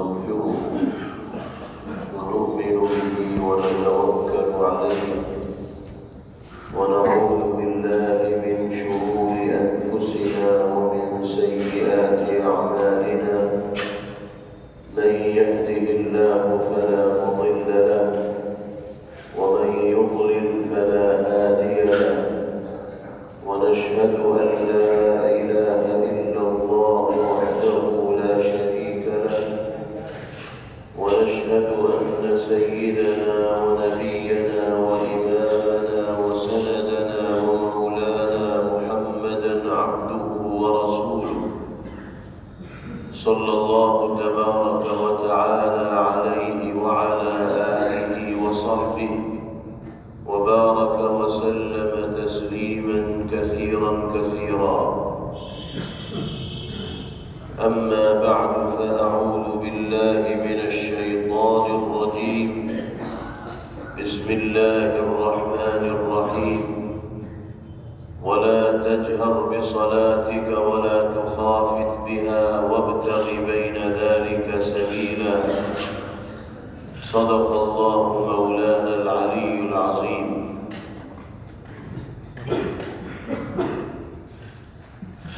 ونستغفره ونؤمن به ونتوكل عليه ونعوذ بالله من شرور أنفسنا ومن سيئات أعمالنا من يهده الله فلا مضل له ومن يضلل فلا هادي له ونشهد أن لا إله إلا الله وحده لا شريك له ونشهد أن سيدنا ونبينا وإمامنا وسندنا ومولانا محمدا عبده ورسوله صلى الله تبارك وتعالى عليه وعلى آله وصحبه وبارك وسلم تسليما كثيرا كثيرا. أما بعد فأعوذ بالله من الشيطان الرجيم. بسم الله الرحمن الرحيم. ولا تجهر بصلاتك ولا تخافت بها وابتغ بين ذلك سبيلا. صدق الله مولانا العلي العظيم.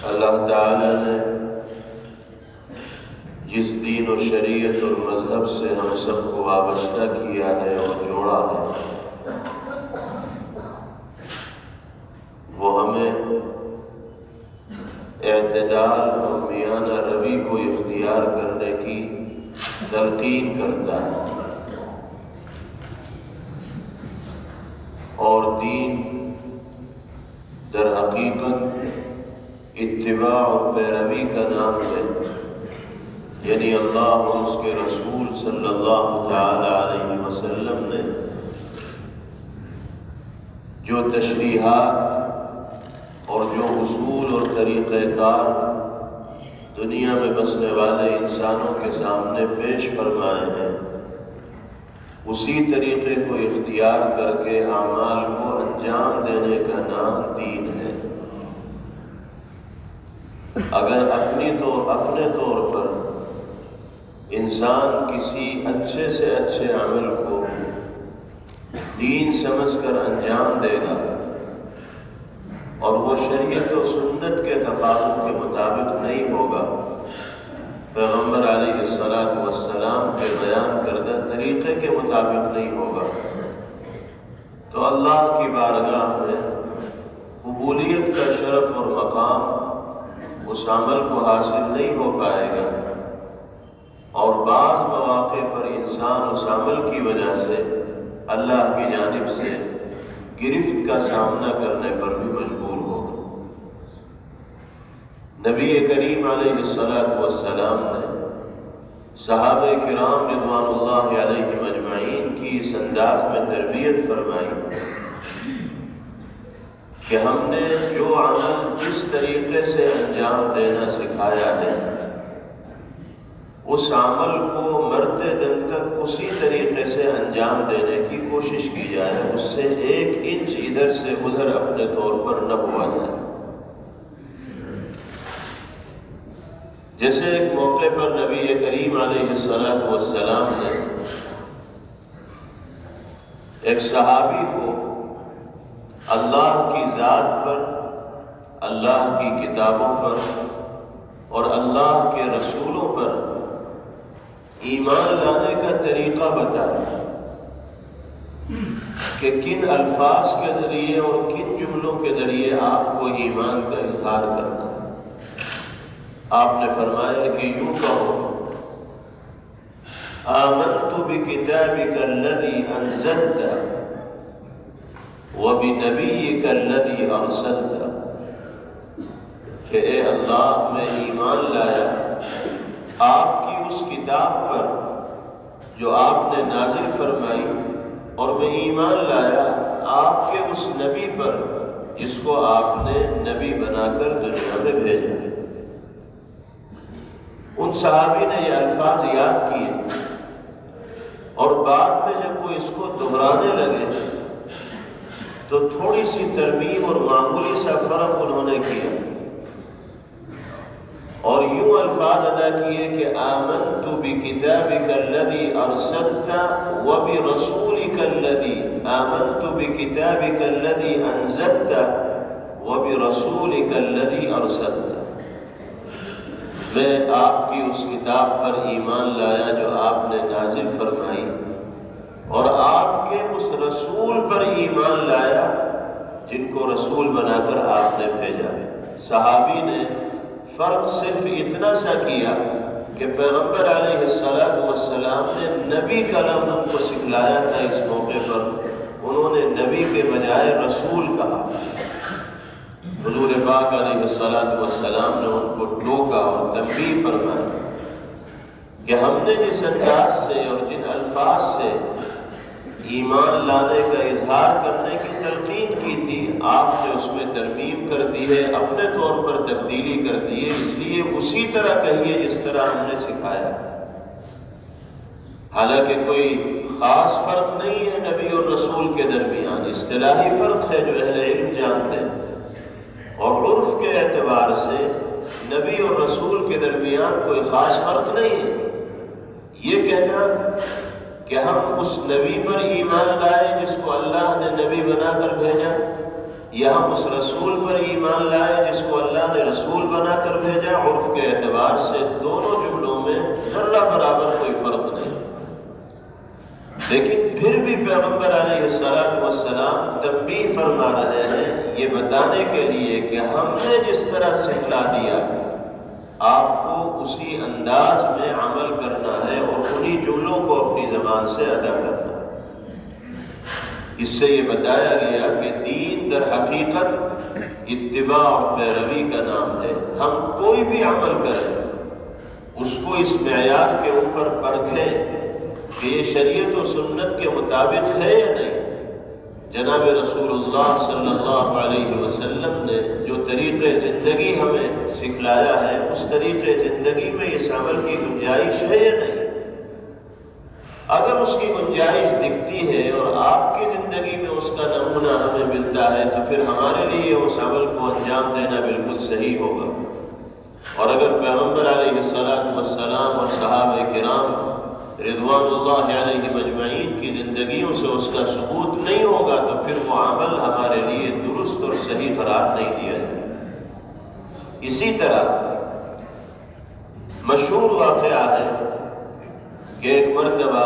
اللہ تعالیٰ نے جس دین و شریعت اور مذہب سے ہم سب کو وابستہ کیا ہے اور جوڑا ہے، وہ ہمیں اعتدال اور میانہ روی کو اختیار کرنے کی تلقین کرتا ہے، اور دین در حقیقت اتباع اور پیروی کا نام ہے، یعنی اللہ اور اس کے رسول صلی اللہ تعالی علیہ وسلم نے جو تشریحات اور جو اصول اور طریقہ کار دنیا میں بسنے والے انسانوں کے سامنے پیش فرمائے ہیں، اسی طریقے کو اختیار کر کے اعمال کو انجام دینے کا نام دین ہے۔ اگر اپنے طور پر انسان کسی اچھے سے اچھے عمل کو دین سمجھ کر انجام دے گا اور وہ شریعت و سنت کے تقاضوں کے مطابق نہیں ہوگا، پیغمبر علیہ السلام کے بیان کردہ طریقے کے مطابق نہیں ہوگا، تو اللہ کی بارگاہ میں قبولیت کا شرف اور مقام اس عمل کو حاصل نہیں ہو پائے گا، اور بعض مواقع پر انسان اس عمل کی وجہ سے اللہ کی جانب سے گرفت کا سامنا کرنے پر بھی مجبور ہوگا۔ نبی کریم علیہ السلام نے صحابہ کرام رضوان اللہ علیہم اجمعین کی اس انداز میں تربیت فرمائی کہ ہم نے جو عمل جس طریقے سے انجام دینا سکھایا ہے، اس عمل کو مرتے دم تک اسی طریقے سے انجام دینے کی کوشش کی جائے، اس سے 1 انچ ادھر سے ادھر اپنے طور پر نہ ہوا جائے۔ جیسے ایک موقع پر نبی کریم علیہ السلام نے ایک صحابی کو اللہ کی ذات پر، اللہ کی کتابوں پر اور اللہ کے رسولوں پر ایمان لانے کا طریقہ بتایا کہ کن الفاظ کے ذریعے اور کن جملوں کے ذریعے آپ کو ایمان کا اظہار کرنا ہے۔ آپ نے فرمایا کہ یوں کہو، آمنت بکتابک الذی انزلت وبنبیک الذی ارسلت، کہ اے اللہ میں ایمان لایا آپ کی اس کتاب پر جو آپ نے نازل فرمائی، اور میں ایمان لایا آپ کے اس نبی پر جس کو آپ نے نبی بنا کر دنیا میں بھیجا۔ ان صحابی نے یہ الفاظ یاد کیے، اور بعد میں جب وہ اس کو دہرانے لگے تو تھوڑی سی ترمیم اور معمولی سا فرق انہوں نے کیا۔ اور یوں الفاظ ادا کیے کہ آمنت بکتابک الذی ارسلت وبرسولک الذی آمنت بکتابک الذی انزلت وبرسولک الذی ارسلت، میں آپ کی اس کتاب پر ایمان لایا جو آپ نے نازل فرمائی، اور آپ کے اس رسول پر ایمان لایا جن کو رسول بنا کر آپ نے بھیجا۔ صحابی نے فرق صرف اتنا سا کیا کہ پیغمبر علیہ السلام نے نبی کا لفظ ان کو سکھلایا تھا، اس موقع پر انہوں نے نبی کے بجائے رسول کہا۔ حضور پاک علیہ السلام نے ان کو ٹوکا اور تنبیہ فرمائی کہ ہم نے جس انداز سے اور جن الفاظ سے ایمان لانے کا اظہار کرنے کی تلقین کی تھی، آپ نے اس میں ترمیم کر دی ہے، اپنے طور پر تبدیلی کر دی ہے، اس لیے اسی طرح کہیے جس طرح ہم نے سکھایا۔ حالانکہ کوئی خاص فرق نہیں ہے نبی اور رسول کے درمیان، اصطلاحی فرق ہے جو اہل علم جانتے ہیں، اور عرف کے اعتبار سے نبی اور رسول کے درمیان کوئی خاص فرق نہیں ہے۔ یہ کہنا کہ ہم اس نبی پر ایمان لائے جس کو اللہ نے نبی بنا کر بھیجا، یا ہم اس رسول پر ایمان لائے جس کو اللہ نے رسول بنا کر بھیجا، عرف کے اعتبار سے دونوں جملوں میں ذرہ برابر کوئی فرق نہیں۔ لیکن پھر بھی پیغمبر علیہ السلام تنبیہ فرما رہے ہیں یہ بتانے کے لیے کہ ہم نے جس طرح سکھلا دیا آپ کو اسی انداز میں عمل کرنا ہے اور انہی جملوں کو اپنی زبان سے ادا کرنا ہے۔ اس سے یہ بتایا گیا کہ دین در حقیقت اتباع اور پیروی کا نام ہے۔ ہم کوئی بھی عمل کریں اس کو اس معیار کے اوپر پرکھیں کہ یہ شریعت و سنت کے مطابق ہے یا نہیں۔ جناب رسول اللہ صلی اللہ علیہ وسلم نے جو طریقے زندگی ہمیں سکھلایا ہے اس طریقے زندگی میں اس عمل کی گنجائش ہے یا نہیں۔ اگر اس کی گنجائش دکھتی ہے اور آپ کی زندگی میں اس کا نمونہ ہمیں ملتا ہے تو پھر ہمارے لیے اس عمل کو انجام دینا بالکل صحیح ہوگا۔ اور اگر پیغمبر علیہ السلام اور صحابہ کرام رضوان اللہ علیہ مجمعین کی زندگیوں سے اس کا ثبوت نہیں ہوگا تو پھر وہ عمل ہمارے لیے درست اور صحیح قرار نہیں دیا جائے۔ اسی طرح مشہور واقعہ ہے کہ ایک مرتبہ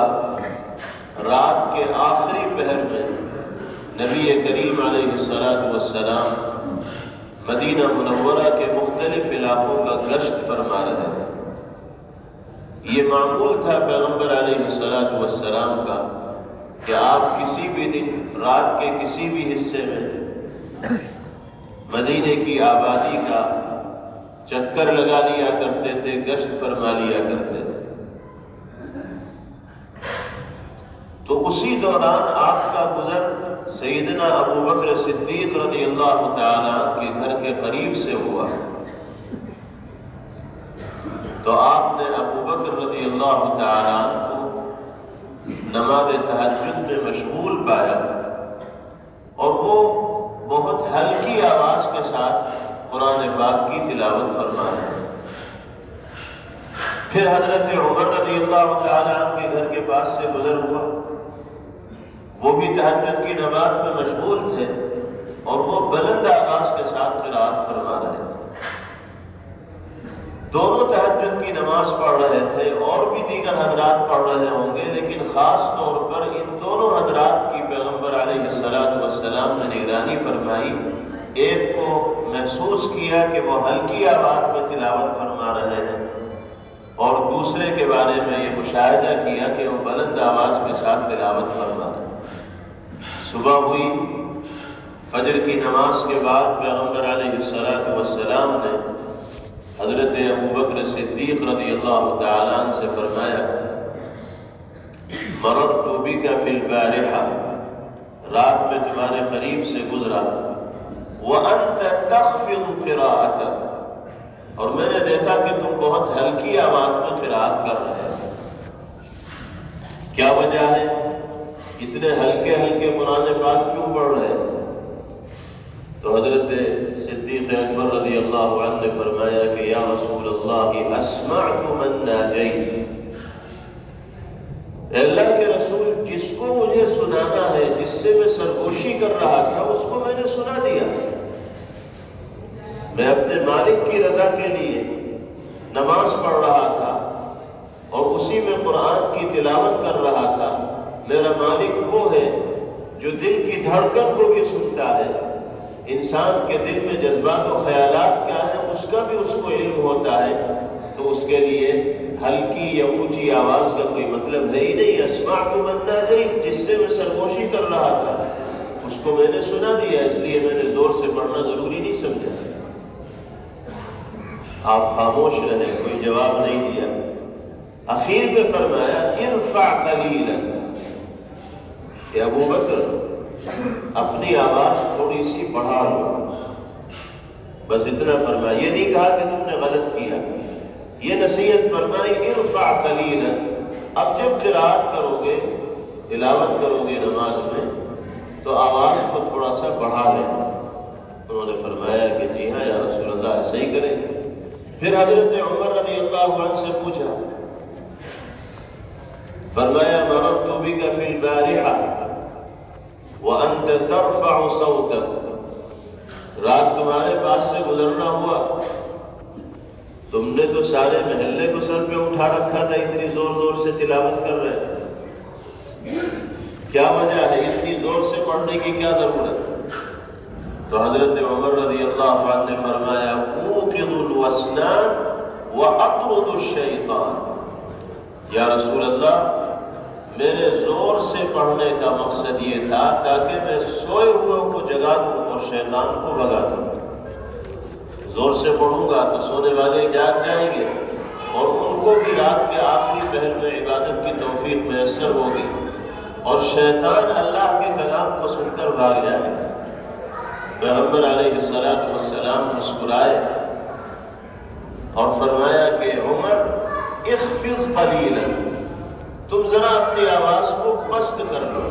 رات کے آخری پہر میں نبی کریم علیہ السلام مدینہ منورہ کے مختلف علاقوں کا گشت فرما رہے تھے۔ یہ معمول تھا پیغمبر علیہ السلام کا کہ آپ کسی بھی دن رات کے کسی بھی حصے میں مدینے کی آبادی کا چکر لگا لیا کرتے تھے، گشت فرما لیا کرتے تھے۔ تو اسی دوران آپ کا گزر سیدنا ابو بکر صدیق رضی اللہ تعالیٰ کے گھر کے قریب سے ہوا، تو آپ نے ابو بکر رضی اللہ تعالیٰ کو نماز تہجد میں مشغول پایا اور وہ بہت ہلکی آواز کے ساتھ قرآن پاک کی تلاوت فرما رہے ہیں۔ پھر حضرت عمر رضی اللہ تعالیٰ کے گھر کے پاس سے گزر ہوا، وہ بھی تہجد کی نماز میں مشغول تھے اور وہ بلند آواز کے ساتھ قرآت فرما رہے تھے۔ دونوں تہجد کی نماز پڑھ رہے تھے، اور بھی دیگر حضرات پڑھ رہے ہوں گے، لیکن خاص طور پر ان دونوں حضرات کی پیغمبر علیہ السلام نے نگرانی فرمائی۔ ایک کو محسوس کیا کہ وہ ہلکی آواز میں تلاوت فرما رہے ہیں، اور دوسرے کے بارے میں یہ مشاہدہ کیا کہ وہ بلند آواز کے ساتھ تلاوت فرما رہے ہیں۔ صبح ہوئی، فجر کی نماز کے بعد پیغمبر علیہ السلام نے حضرت ابو بکر صدیق رضی اللہ تعالیٰ عنہ سے فرمایا، مررت بک فی البارحہ، رات میں تمہارے قریب سے گزرا، وانت تخفض قراءتک، اور میں نے دیکھا کہ تم بہت ہلکی آواز میں قراءت کر رہے ہو۔ کیا وجہ ہے؟ اتنے ہلکے ہلکے قرآن پاک کیوں پڑھ رہے تھے؟ تو حضرت صدیق اکبر رضی اللہ عنہ نے فرمایا کہ یا رسول اللہ اسمعت من ناجیت، اے اللہ کے رسول جس کو مجھے سنانا ہے، جس سے میں سرگوشی کر رہا تھا، اس کو میں نے سنا دیا۔ میں اپنے مالک کی رضا کے لیے نماز پڑھ رہا تھا اور اسی میں قرآن کی تلاوت کر رہا تھا۔ میرا مالک وہ ہے جو دل کی دھڑکن کو بھی سنتا ہے، انسان کے دل میں جذبات و خیالات کیا ہیں اس کا بھی اس کو علم ہوتا ہے، تو اس کے لیے ہلکی یا اونچی آواز کا کوئی مطلب ہے ہی نہیں۔ اسمعت من ناجیت، جس سے میں سرگوشی کر رہا تھا اس کو میں نے سنا دیا، اس لیے میں نے زور سے پڑھنا ضروری نہیں سمجھا۔ آپ خاموش رہے، کوئی جواب نہیں دیا۔ اخیر میں فرمایا ارفع قلیلا، کہ ابو بکر اپنی آواز تھوڑی سی بڑھا لو، بس اتنا فرمایا۔ یہ نہیں کہا کہ تم نے غلط کیا، یہ نصیحت فرمائی ارفع قلیلا۔ اب جب قرات کرو گے، تلاوت کرو گے نماز میں، تو آواز کو تھوڑا سا بڑھا لینا۔ انہوں نے فرمایا کہ جی ہاں یا رسول اللہ، ایسا ہی کریں۔ پھر حضرت عمر رضی اللہ عنہ سے پوچھا، فرمایا مررت بک فی البارحہ وانت ترفع صوتک، رات تمہارے پاس سے گزرنا ہوا، تم نے تو سارے محلے کو سر پہ اٹھا رکھا تھا، اتنی زور زور سے تلاوت کر رہے، کیا وجہ ہے؟ اتنی زور سے پڑھنے کی کیا ضرورت؟ تو حضرت عمر رضی اللہ عنہ نے فرمایا اوقظ الوسنان واطرد الشیطان، یا رسول اللہ میرے زور سے پڑھنے کا مقصد یہ تھا تاکہ میں سوئے ہوئے کو جگا دوں اور شیطان کو بھگا دوں۔ زور سے پڑھوں گا تو سونے والے جاگ جائیں گے اور ان کو بھی رات کے آخری پہر میں عبادت کی توفیق میسر ہوگی، اور شیطان اللہ کے کلام کو سن کر بھاگ جائے گا۔ پیغمبر علیہ السلام مسکرائے اور فرمایا کہ عمر اخفض قلیلا، تم ذرا اپنی آواز کو پست کر لو۔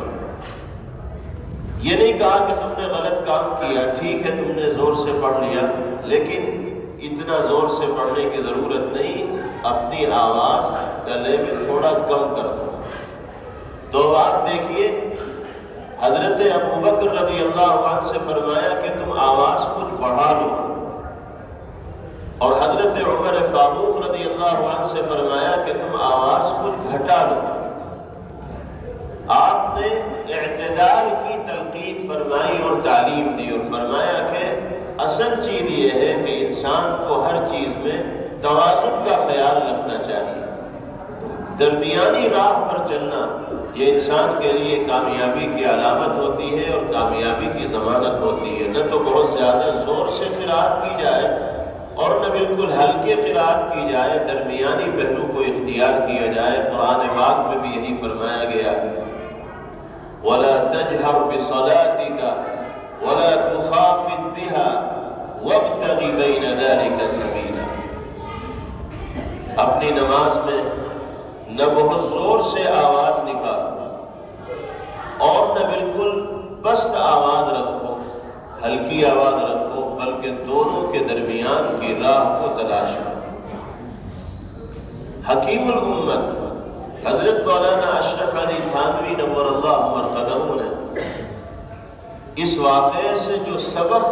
یہ نہیں کہا کہ تم نے غلط کام کیا، ٹھیک ہے تم نے زور سے پڑھ لیا، لیکن اتنا زور سے پڑھنے کی ضرورت نہیں، اپنی آواز گلے میں تھوڑا کم کر دو۔ دو بات دیکھیے، حضرت ابو بکر رضی اللہ عنہ سے فرمایا کہ تم آواز کچھ بڑھا لو، اور حضرت عمر فاروق رضی اللہ عنہ سے فرمایا کہ تم آواز کچھ گھٹا لو۔ آپ نے اعتدال کی تلقین فرمائی اور تعلیم دی، اور فرمایا کہ اصل چیز یہ ہے کہ انسان کو ہر چیز میں توازن کا خیال رکھنا چاہیے، درمیانی راہ پر چلنا یہ انسان کے لیے کامیابی کی علامت ہوتی ہے اور کامیابی کی ضمانت ہوتی ہے۔ نہ تو بہت زیادہ زور سے قرات کی جائے اور نہ بالکل ہلکے قرات کی جائے، درمیانی پہلو کو اختیار کیا جائے۔ قرآن پاک میں بھی یہی فرمایا گیا وَلَا تَجْهَرْ بِصَلَاتِكَ وَلَا تُخَافِتْ بِهَا وَابْتَغِ بَيْنَ ذَلِكَ سَبِيلًا، اپنی نماز میں نہ بہت زور سے آواز نکالو اور نہ بالکل پست آواز رکھو، ہلکی آواز رکھو، بلکہ دونوں کے درمیان کی راہ کو تلاش کرو۔ حکیم الامت حضرت مولانا اشرف علی تھانوی نور اللہ مرقدہ نے اس واقعے سے جو سبق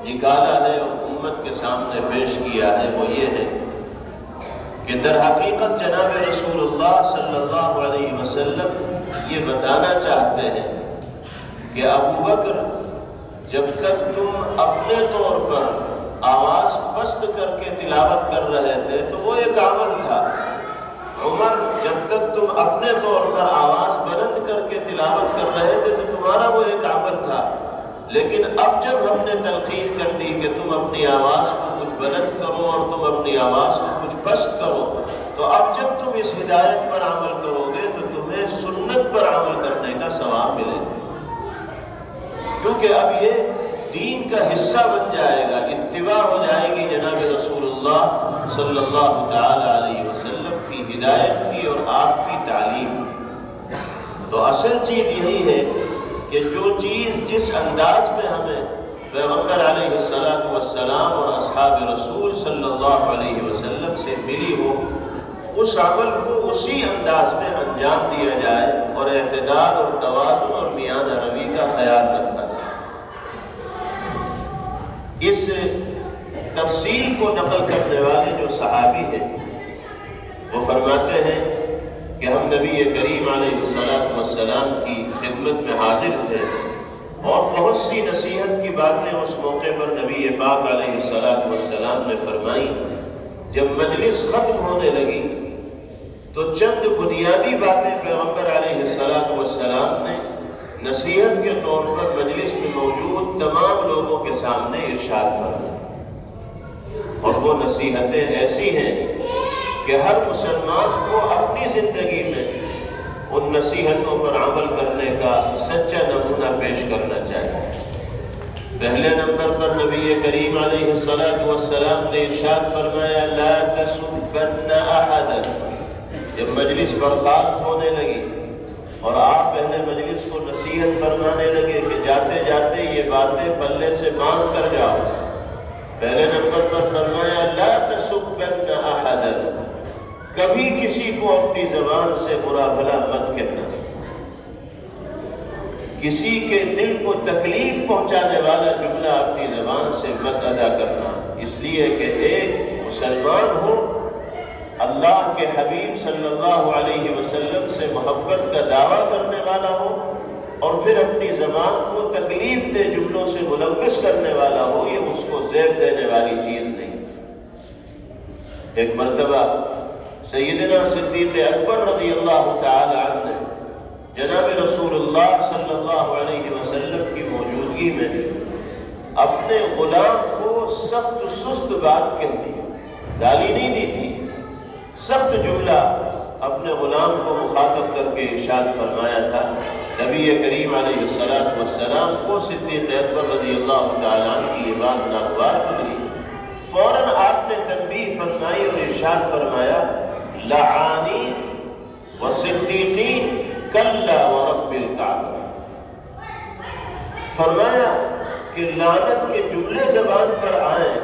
نکالا ہے اور امت کے سامنے پیش کیا ہے وہ یہ ہے کہ در حقیقت جناب رسول اللہ صلی اللہ علیہ وسلم یہ بتانا چاہتے ہیں کہ ابو بکر جب تک تم اپنے طور پر آواز پست کر کے تلاوت کر رہے تھے تو وہ ایک عمل تھا، عمر جب تک تم اپنے طور پر آواز بلند کر کے تلاوت کر رہے تھے تو تمہارا وہ ایک عمل تھا، لیکن اب جب ہم نے تلقین کر دی کہ تم اپنی آواز کو کچھ بلند کرو اور تم اپنی آواز کو کچھ پست کرو، تو اب جب تم اس ہدایت پر عمل کرو گے تو تمہیں سنت پر عمل کرنے کا ثواب ملے گا، کیونکہ اب یہ دین کا حصہ بن جائے گا، اتباع ہو جائے گی جناب رسول اللہ صلی اللہ تعالی علیہ وسلم کی ہدایت کی اور آپ کی تعلیم۔ تو اصل چیز یہی ہے کہ جو چیز جس انداز میں ہمیں پیغمبر علیہ السلام اور اصحاب رسول صلی اللہ علیہ وسلم سے ملی ہو، اس عمل کو اسی انداز میں انجام دیا جائے اور اعتدال اور توازن اور میانہ روی کا خیال رکھنا چاہیے۔ اس تفصیل کو نقل کرنے والے جو صحابی ہیں وہ فرماتے ہیں کہ ہم نبی کریم علیہ السلام کی خدمت میں حاضر تھے اور بہت سی نصیحت کی باتیں اس موقع پر نبی پاک علیہ السلام نے فرمائی۔ جب مجلس ختم ہونے لگی تو چند بنیادی باتیں پیغمبر علیہ السلام نے نصیحت کے طور پر مجلس میں موجود تمام لوگوں کے سامنے ارشاد فرمائی، اور وہ نصیحتیں ایسی ہیں کہ ہر مسلمان کو اپنی زندگی میں ان نصیحتوں پر عمل کرنے کا سچا نمونہ پیش کرنا چاہیے۔ پہلے نمبر پر نبی کریم علیہ السلام نے ارشاد فرمایا لا تسبن احدا۔ جب مجلس برخاست ہونے لگی اور آپ پہلے مجلس کو نصیحت فرمانے لگے کہ جاتے جاتے یہ باتیں پلے سے باندھ کر جاؤ، پہلے نمبر پر فرمایا لا تسبن احدا، کبھی کسی کو اپنی زبان سے برا بھلا مت کہنا، کسی کے دل کو تکلیف پہنچانے والا جملہ اپنی زبان سے مت ادا کرنا، اس لیے کہ ایک مسلمان ہو، اللہ کے حبیب صلی اللہ علیہ وسلم سے محبت کا دعویٰ کرنے والا ہو، اور پھر اپنی زبان کو تکلیف دہ جملوں سے ملوث کرنے والا ہو، یہ اس کو زیب دینے والی چیز نہیں۔ ایک مرتبہ سیدنا صدیق اکبر رضی اللہ تعالی عنہ نے جناب رسول اللہ صلی اللہ علیہ وسلم کی موجودگی میں اپنے غلام کو سخت سست بات کہہ دی، گالی نہیں دی تھی، سخت جملہ اپنے غلام کو مخاطب کر کے ارشاد فرمایا تھا۔ نبی کریم علیہ السلام کو صدیق اکبر رضی اللہ تعالیٰ عنہ کی یہ بات ناگوار گزری، فوراً آپ نے تنبیہ فرمائی اور ارشاد فرمایا لعانی وصدیقین کلا ورب الکعبہ، فرمایا کہ لعنت کے جملے زبان پر آئیں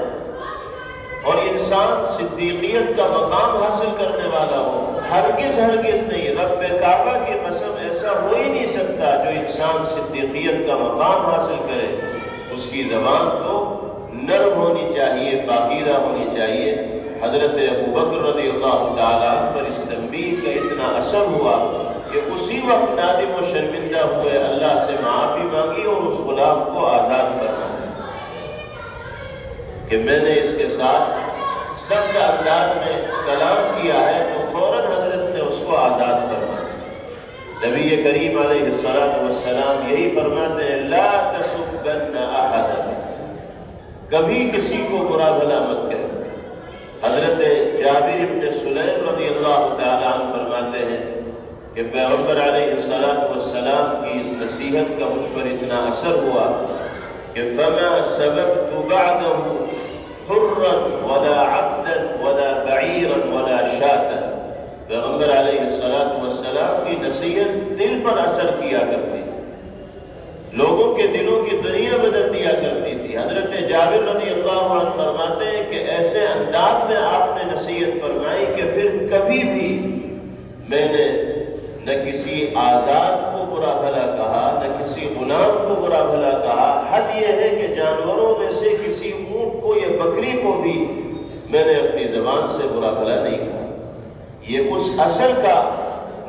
اور انسان صدیقیت کا مقام حاصل کرنے والا ہو، ہرگز نہیں، رب کعبہ کی قسم ایسا ہو ہی نہیں سکتا جو انسان صدیقیت کا مقام حاصل کرے، اس کی زبان تو نرم ہونی چاہیے، پاکیزہ ہونی چاہیے۔ حضرت ابوبکر رضی اللہ تعالیٰ پر اس تنبیہ کا اتنا اثر ہوا کہ اسی وقت نادم و شرمندہ ہوئے، اللہ سے معافی مانگی اور اس غلام کو آزاد کرنا کہ میں نے اس کے ساتھ سخت انداز میں کلام کیا ہے، تو فوراً حضرت نے اس کو آزاد کرنا۔ نبی کریم علیہ السلام یہی فرماتے ہیں لا تسبن احدا، کبھی کسی کو برا بھلا مت کہنا۔ حضرت جابر بن سلیم رضی اللہ تعالیٰ عنہ فرماتے ہیں کہ پیغمبر علیہ السلام کی اس نصیحت کا مجھ پر اتنا اثر ہوا کہ فما سبقت بعده حرا ولا عبدا ولا بعیرا ولا شاتا، پیغمبر علیہ السلام کی نصیحت دل پر اثر کیا کرتی تھی، لوگوں کے دلوں کی دنیا بدل دیا کرتی تھی۔ حضرت جابر رضی اللہ عنہ فرماتے ہیں کہ ایسے انداز میں آپ نے نصیحت فرمائی کہ پھر کبھی بھی میں نے نہ کسی آزاد کو برا بھلا کہا، نہ کسی غلام کو برا بھلا کہا، حد یہ ہے کہ جانوروں میں سے کسی اونٹ کو یا بکری کو بھی میں نے اپنی زبان سے برا بھلا نہیں کہا۔ یہ اس اثر کا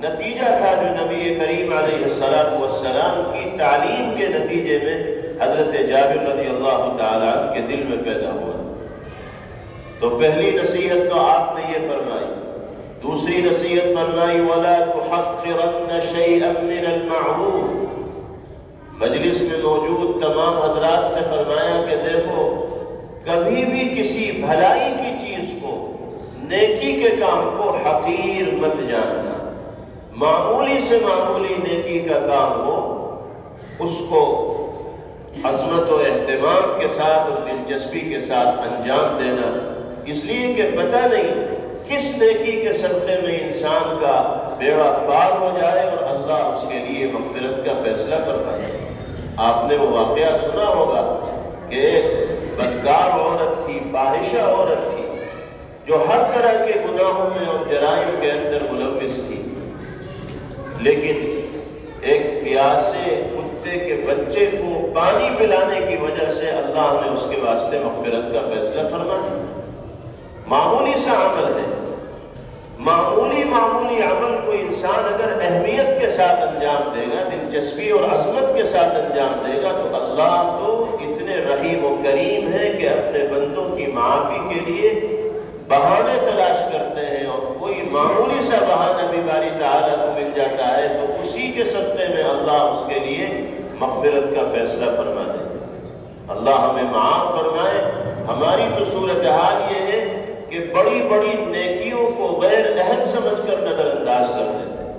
نتیجہ تھا جو نبی کریم علیہ السلام کی تعلیم کے نتیجے میں حضرت جابر رضی اللہ تعالیٰ عنہ کے دل میں پیدا ہوا۔ تو پہلی نصیحت تو آپ نے یہ فرمائی، دوسری نصیحت فرمائی وَلَا تُحَقِّرَنَّ شَيْئًا مِّنَ الْمَعْرُوفِ، مجلس میں موجود تمام حضرات سے فرمایا کہ دیکھو کبھی بھی کسی بھلائی کی چیز کو، نیکی کے کام کو حقیر مت جاننا، معمولی سے معمولی نیکی کا کام ہو اس کو عظمت و اہتمام کے ساتھ اور دلچسپی کے ساتھ انجام دینا، اس لیے کہ پتہ نہیں کس نیکی کے صدقے میں انسان کا بیڑا پار ہو جائے اور اللہ اس کے لیے مغفرت کا فیصلہ فرمائے۔ آپ نے وہ واقعہ سنا ہوگا کہ ایک بدکار عورت تھی، فاحشہ عورت تھی، جو ہر طرح کے گناہوں میں اور جرائم کے اندر ملوث تھی، لیکن ایک پیاسے کتے کے بچے کو پانی پلانے کی وجہ سے اللہ نے اس کے واسطے مغفرت کا فیصلہ فرمایا۔ معمولی سا عمل ہے، معمولی عمل کو انسان اگر اہمیت کے ساتھ انجام دے گا، دلچسپی اور عظمت کے ساتھ انجام دے گا، تو اللہ تو اتنے رحیم و کریم ہے کہ اپنے بندوں کی معافی کے لیے بہانے تلاش کرتے ہیں، اور کوئی معمولی سا بہانہ بھی باری تعالیٰ کو مل جاتا ہے تو اسی کے صدقے میں اللہ اس کے لیے مغفرت کا فیصلہ فرما دے۔ اللہ ہمیں معاف فرمائے۔ ہماری تو صورتحال یہ ہے کہ بڑی بڑی نیکیوں کو غیر اہم سمجھ کر نظر انداز کر دیتے ہیں،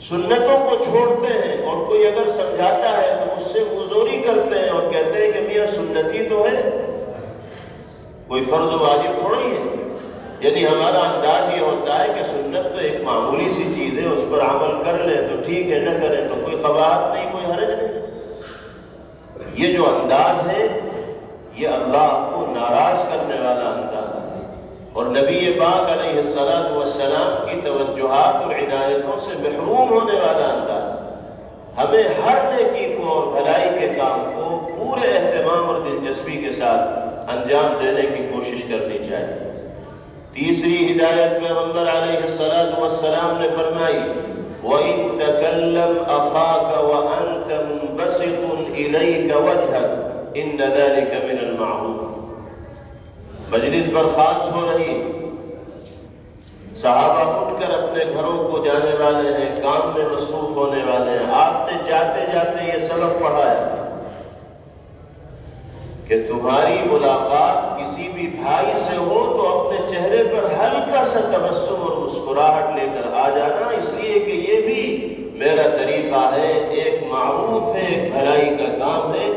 سنتوں کو چھوڑتے ہیں، اور کوئی اگر سمجھاتا ہے تو اس سے مزوری کرتے ہیں اور کہتے ہیں کہ میاں سنتی تو ہے، کوئی فرض و واجب تھوڑی ہے۔ یعنی ہمارا انداز یہ ہوتا ہے کہ سنت تو ایک معمولی سی چیز ہے، اس پر عمل کر لیں تو ٹھیک ہے، نہ کریں تو کوئی قباحت نہیں، کوئی حرج نہیں۔ یہ جو انداز ہے یہ اللہ کو ناراض کرنے والا انداز ہے، اور نبی پاک علیہ السلام کی توجہات اور عنایتوں سے محروم ہونے والا انداز ہے۔ ہمیں ہر نیکی کو اور بھلائی کے کام کو پورے اہتمام اور دلچسپی کے ساتھ انجام دینے کی کوشش کرنی چاہیے۔ تیسری ہدایت پیغمبر علیہ السلام نے فرمائی، وَإِن تَكَلَّمْ أَخَاكَ وَأَنْتَ مُنبَسِطٌ إِلَيْكَ وَجْهَكَ إِنَّ ذَلِكَ مِنَ الْمَعْرُوفِ۔ مجلس برخاست ہو رہی، صحابہ اٹھ کر اپنے گھروں کو جانے والے ہیں، کام میں مصروف ہونے والے ہیں، آپ نے جاتے جاتے یہ سبق پڑھایا کہ تمہاری ملاقات کسی بھی بھائی سے ہو تو اپنے چہرے پر ہلکا سا تبسم اور مسکراہٹ لے کر آ جانا، اس لیے کہ یہ بھی میرا طریقہ ہے، ایک معروف ہے، ایک بھلائی کا کام ہے۔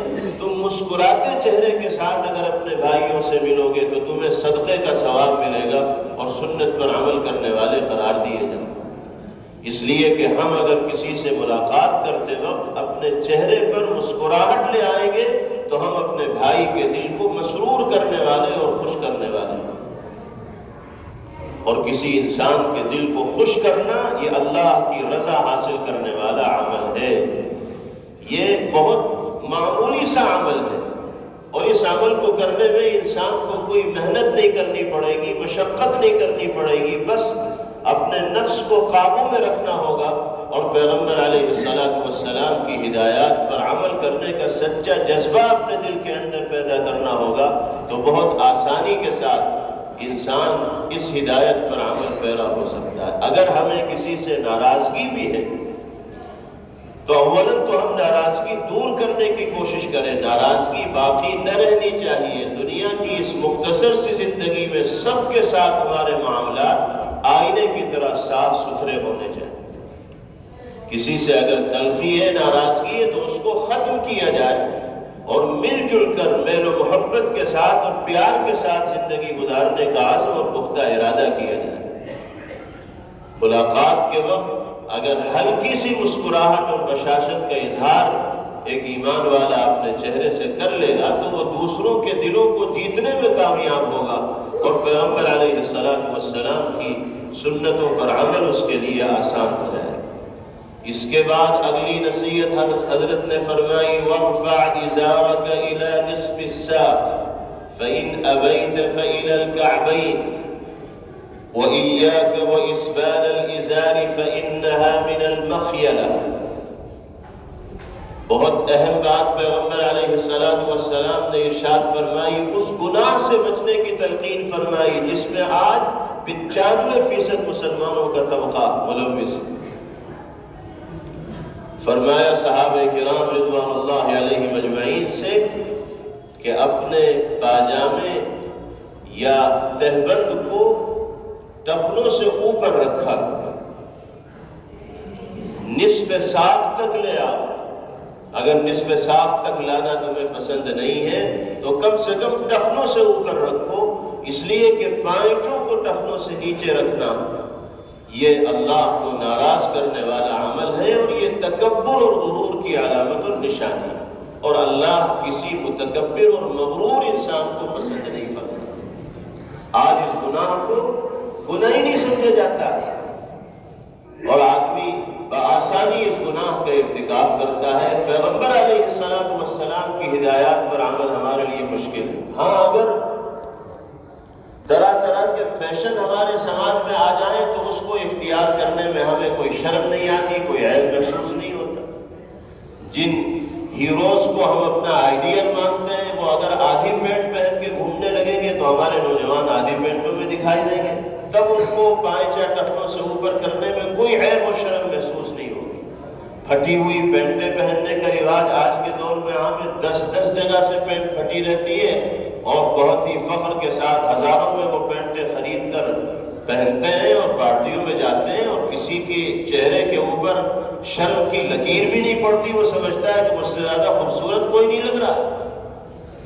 تم مسکراتے چہرے کے ساتھ اگر اپنے بھائیوں سے ملو گے تو تمہیں صدقے کا ثواب ملے گا اور سنت پر عمل کرنے والے قرار دیے جائیں گے۔ اس لیے کہ ہم اگر کسی سے ملاقات کرتے وقت اپنے چہرے پر مسکراہٹ لے آئیں گے تو ہم اپنے بھائی کے دل کو مسرور کرنے والے اور خوش کرنے والے ہیں، اور کسی انسان کے دل کو خوش کرنا یہ اللہ کی رضا حاصل کرنے والا عمل ہے۔ یہ بہت معمولی سا عمل ہے، اور اس عمل کو کرنے میں انسان کو کوئی محنت نہیں کرنی پڑے گی، مشقت نہیں کرنی پڑے گی، بس اپنے نفس کو قابو میں رکھنا ہوگا اور پیغمبر علیہ السلام کی ہدایات پر عمل کرنے کا سچا جذبہ اپنے دل کے اندر پیدا کرنا ہوگا، تو بہت آسانی کے ساتھ انسان اس ہدایت پر عمل پیرا ہو سکتا ہے۔ اگر ہمیں کسی سے ناراضگی بھی ہے تو اولاً تو ہم ناراضگی دور کرنے کی کوشش کریں، ناراضگی باقی نہ رہنی چاہیے۔ دنیا کی اس مختصر سی زندگی میں سب کے ساتھ ہمارے معاملات آئینے کی طرح صاف ستھرے ہونے چاہیے۔ کسی سے اگر تلخی ہے، ناراضگی ہے، تو اس کو ختم کیا جائے اور مل جل کر میل و محبت کے ساتھ اور پیار کے ساتھ زندگی گزارنے کا عزم اور پختہ ارادہ کیا جائے۔ ملاقات کے وقت اگر ہلکی سی مسکراہٹ اور بشاشت کا اظہار ایک ایمان والا اپنے چہرے سے کر لے گا تو وہ دوسروں کے دلوں کو جیتنے میں کامیاب ہوگا، اور پیغمبر علیہ السلام کی سنتوں پر عمل اس کے لیے آسان ہو جائے گا۔ اس کے بعد اگلی نصیحت حضرت نے فرمائی، وَارْفَعْ إِزَارَكَ إِلَى نِصْفِ السَّاقِ فَإِنْ أَبَيْتَ فَإِلَى الْكَعْبَيْنِ وَإِيَّاكَ وَإِسْبَالَ الْإِزَارِ فَإِنَّهَا مِنَ الْمَخْيَلَةِ۔ بہت اہم بات پیغمبر علیہ السلام نے ارشاد فرمائی، اس گناہ سے بچنے کی تلقین فرمائی جس میں آج 95% مسلمانوں کا طبقہ ملوث ہے۔ فرمایا صحابہ کرام رضوان اللہ علیہ مجمعین سے کہ اپنے پاجامے یا تہبند کو ٹخنوں سے اوپر رکھا، نصف ساق تک لے آؤ۔ اگر نصف ساق تک لانا تمہیں پسند نہیں ہے تو کم سے کم ٹخنوں سے اوپر رکھو، اس لیے کہ پائنچوں کو ٹخنوں سے نیچے رکھنا یہ اللہ کو ناراض کرنے والا عمل ہے، اور یہ تکبر اور غرور کی علامت اور نشانی ہے۔ اور اللہ کسی متکبر اور مغرور انسان کو پسند نہیں فرماتا۔ آج اس گناہ کو گناہ ہی نہیں سمجھا جاتا اور آدمی بآسانی اس گناہ کا ارتکاب کرتا ہے۔ پیغمبر علیہ السلام کی ہدایات پر عمل ہمارے لیے مشکل ہے۔ ہاں اگر طرح طرح کے فیشن ہمارے سماج میں آ جائیں تو اس کو اختیار کرنے میں ہمیں کوئی شرم نہیں آتی، کوئی عیب محسوس نہیں ہوتا۔ جن ہیروز کو ہم اپنا آئیڈیل مانتے ہیں وہ اگر آدھی پینٹ پہن کے گھومنے لگیں گے تو ہمارے نوجوان آدھی پینٹوں میں دکھائی دیں گے، تب ان کو پائیں چاہ ٹخنوں سے اوپر کرنے میں کوئی عیب و شرم محسوس نہیں ہوگی۔ پھٹی ہوئی پینٹیں پہننے کا رواج آج کے دور میں ہم 10 جگہ سے پینٹ پھٹی رہتی ہے اور بہت ہی فخر کے ساتھ ہزاروں میں وہ پینٹیں خرید کر پہنتے ہیں اور پارٹیوں میں جاتے ہیں، اور کسی کے چہرے کے اوپر شرم کی لکیر بھی نہیں پڑتی، وہ سمجھتا ہے کہ مجھ سے زیادہ خوبصورت کوئی نہیں لگ رہا۔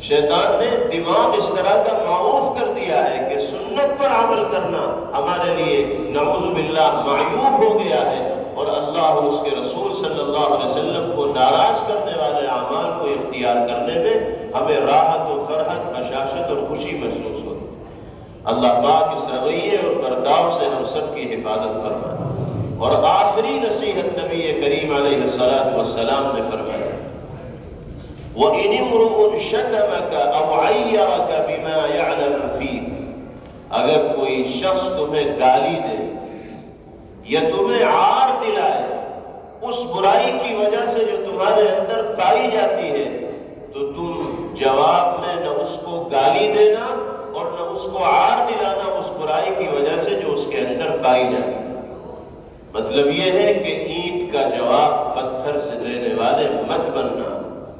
شیطان نے دماغ اس طرح کا معروف کر دیا ہے کہ سنت پر عمل کرنا ہمارے لیے نعوذ باللہ معیوب ہو گیا ہے، اور اللہ اور اس کے رسول صلی اللہ علیہ وسلم کو ناراض کرنے والے اعمال کو اختیار کرنے میں ہمیں راحت و فرحت، بشاشت اور خوشی محسوس ہوتی ہے۔ اللہ پاک اس رویے اور برتاؤ سے ہم سب کی حفاظت فرمائے۔ اور آخری نصیحت نبی کریم علیہ السلام نے فرمایا، وَإِنِ امْرُؤٌ شَتَمَكَ أَوْ عَيَّرَكَ بِمَا يَعْلَمُ فِيكَ، اگر کوئی شخص تمہیں گالی دے یا تمہیں عار دلائے اس برائی کی وجہ سے جو تمہارے اندر پائی جاتی ہے، تو تم جواب میں نہ اس کو گالی دینا اور نہ اس کو عار دلانا اس برائی کی وجہ سے جو اس کے اندر پائی جاتی ہے۔ مطلب یہ ہے کہ اینٹ کا جواب پتھر سے دینے والے مت بننا،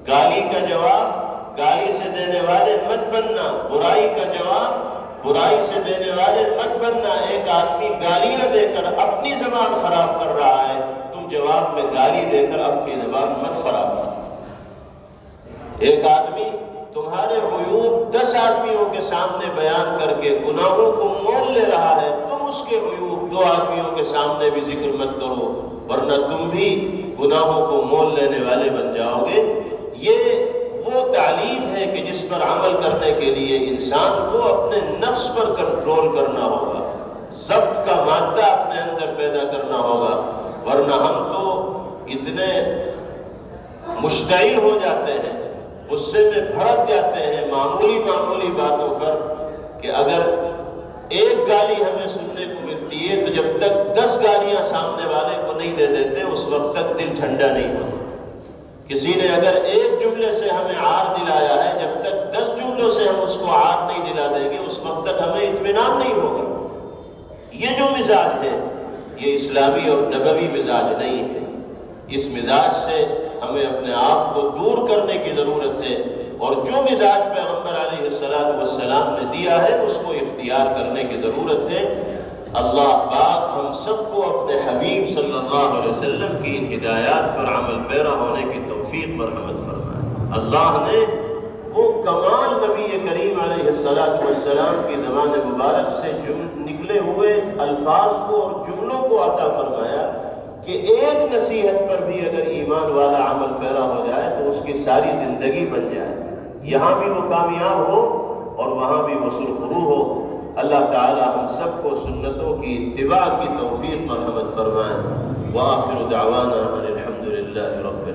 گالی کا جواب گالی سے دینے والے مت بننا، برائی کا جواب برائی سے دینے والے مت بننا۔ ایک آدمی گالیاں دے کر اپنی زبان خراب کر رہا ہے، تم جواب میں گالی دے کر اپنی زبان مت خراب کرو۔ ایک آدمی تمہارے عیوب 10 آدمیوں کے سامنے بیان کر کے گناہوں کو مول لے رہا ہے، تم اس کے عیوب 2 آدمیوں کے سامنے بھی ذکر مت کرو، ورنہ تم بھی گناہوں کو مول لینے والے بن جاؤ گے۔ یہ وہ تعلیم ہے کہ جس پر عمل کرنے کے لیے انسان کو اپنے نفس پر کنٹرول کرنا ہوگا، ضبط کا مادہ اپنے اندر پیدا کرنا ہوگا، ورنہ ہم تو اتنے مشتعل ہو جاتے ہیں، غصے میں بھڑک جاتے ہیں معمولی باتوں پر، کہ اگر ایک گالی ہمیں سننے کو ملتی ہے تو جب تک 10 گالیاں سامنے والے کو نہیں دے دیتے اس وقت تک دل ٹھنڈا نہیں ہوتا۔ کسی نے اگر ایک جملے سے ہمیں عار دلایا ہے، جب تک 10 جملوں سے ہم اس کو عار نہیں دلا دیں گے اس وقت تک ہمیں اطمینان نہیں ہوگا۔ یہ جو مزاج ہے یہ اسلامی اور نبوی مزاج نہیں ہے۔ اس مزاج سے ہمیں اپنے آپ کو دور کرنے کی ضرورت ہے، اور جو مزاج پیغمبر علیہ السلام نے دیا ہے اس کو اختیار کرنے کی ضرورت ہے۔ اللہ پاک ہم سب کو اپنے حبیب صلی اللہ علیہ وسلم کی ان ہدایات پر عمل پیرا ہونے کی توفیق پر عمل فرمائے۔ اللہ نے وہ کمال نبی کریم علیہ السلام کی زبان مبارک سے نکلے ہوئے الفاظ کو اور جملوں کو عطا فرمایا کہ ایک نصیحت پر بھی اگر ایمان والا عمل پیرا ہو جائے تو اس کی ساری زندگی بن جائے، یہاں بھی وہ کامیاب ہو اور وہاں بھی وہ سرخرو ہو۔ اللہ تعالی ہم سب کو سنتوں کی اتباع کی توفیق مرحمت فرمائے۔ وآخر دعوانا الحمد للہ رب